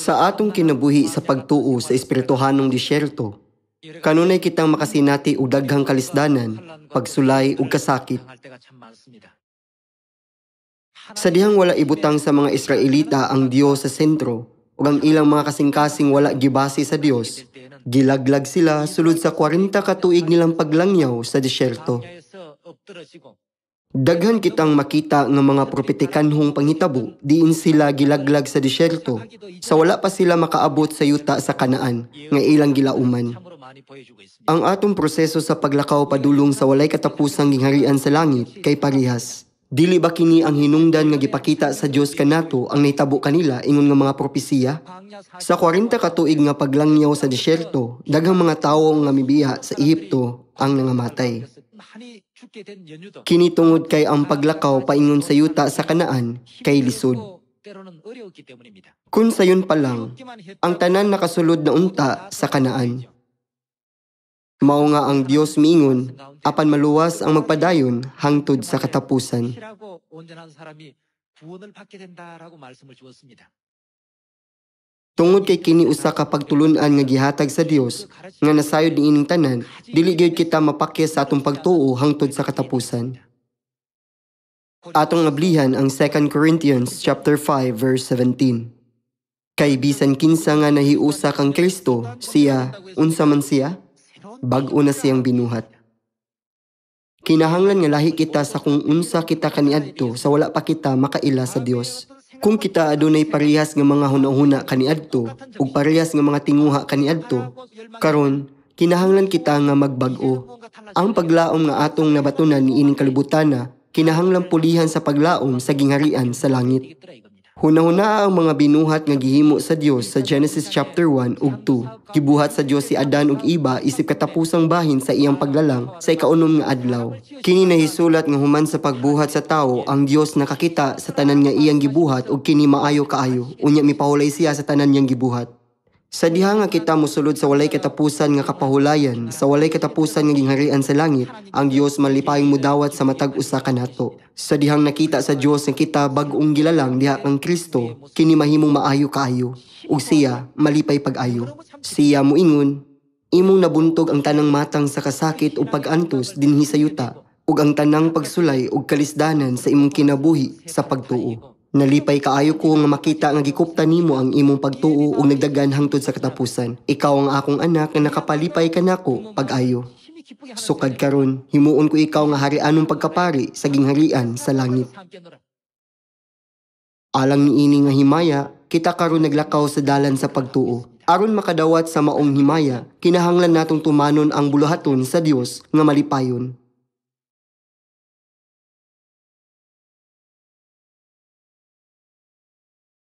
Sa atong kinabuhi sa pagtuo sa espirituhanong disyerto, kanunay kitang makasinati og daghang kalisdanan, pagsulay ug kasakit. Sa dihang wala ibutang sa mga Israelita ang Dios sa sentro, ug ang ilang mga kasing-kasing wala gibase sa Dios, gilaglag sila sulod sa 40 ka tuig nilang paglangyaw sa disyerto. Daghan kitang makita nga mga propetikanhong panghitabo, diin sila gilaglag sa disyerto, sa wala pa sila makaabot sa yuta sa Kanaan, nga ilang gilauman. Ang atong proseso sa paglakaw padulong sa walay katapusang gingharian sa langit kay parehas. Dili ba kini ang hinungdan nga gipakita sa Dios kanato ang nahitabo kanila ingon nga mga propesiya? Sa 40 ka tuig nga paglangyaw sa disyerto, daghang mga tawo nga mibiya sa Ehipto ang nangamatay. Kini tungod kay ang paglakaw paingon sa yuta sa Kanaan kay lisod. Kun sayon pa lang, ang tanan nakasulod na unta sa Kanaan. Mao nga ang Dios miingon, apan maluwas ang magpadayon hangtod sa katapusan. Tungod kay kini usa ka pagtulun-an nga gihatag sa Dios nga nasayod niining tanan, dili gyud kita mapakyas sa atong pagtuo hangtod sa katapusan. Atong ablihan ang 2 Corinthians chapter 5 verse 17. Kay bisan kinsa nga nahiusa kang Kristo, siya unsa man siya? Bag-o na siyang binuhat. Kinahanglan nga lahi kita sa kung unsa kita kaniadto sa wala pa kita makaila sa Dios. Kung kita adunay parehas nga mga hunahuna kaniadto ug parehas nga mga tinguha kaniadto, karon kinahanglan kita nga magbag-o. Ang paglaom nga atong nabatunan niining kalibutana, kinahanglan pulihan sa paglaom sa gingharian sa langit. Hunahuna ang mga binuhat nga gihimo sa Dios sa Genesis chapter 1 ug 2. Gibuhat sa Dios si Adan ug Eva isip katapusang bahin sa iyang paglalang sa ikaunom nga adlaw. Kini nahisulat nga human sa pagbuhat sa tawo, ang Dios nakakita sa tanan nga iyang gibuhat ug kini maayo kaayo. Unya mipahulay siya sa tanan niyang gibuhat. Sa diha nga kita mosulod sa walay katapusan nga kapahulayan, sa walay katapusan nga gingharian sa langit, ang Dios malipayong mudawat sa matag usa kanato. Sa dihang nakita sa Dios nga kita bag-ong gilalang diha kang Kristo, kini mahimong maayo kaayo, ug siya malipay pag-ayo. Siya moingon, imong nabuntog ang tanang matang sa kasakit ug pag-antos dinhi sa yuta, ug ang tanang pagsulay ug kalisdanan sa imong kinabuhi sa pagtuo. Nalipay kaayo ko nga makita nga gikupta nimo ang imong pagtuo ug nagdagan hangtod sa katapusan. Ikaw ang akong anak nga nakapalipay kanako pag-ayo. Sukad karon, himuon ko ikaw nga harianong pagkapari sa gingharian sa langit. Alang niini nga himaya, kita karon naglakaw sa dalan sa pagtuo. Aron makadawat sa maong himaya, kinahanglan natong tumanon ang buluhaton sa Dios nga malipayon.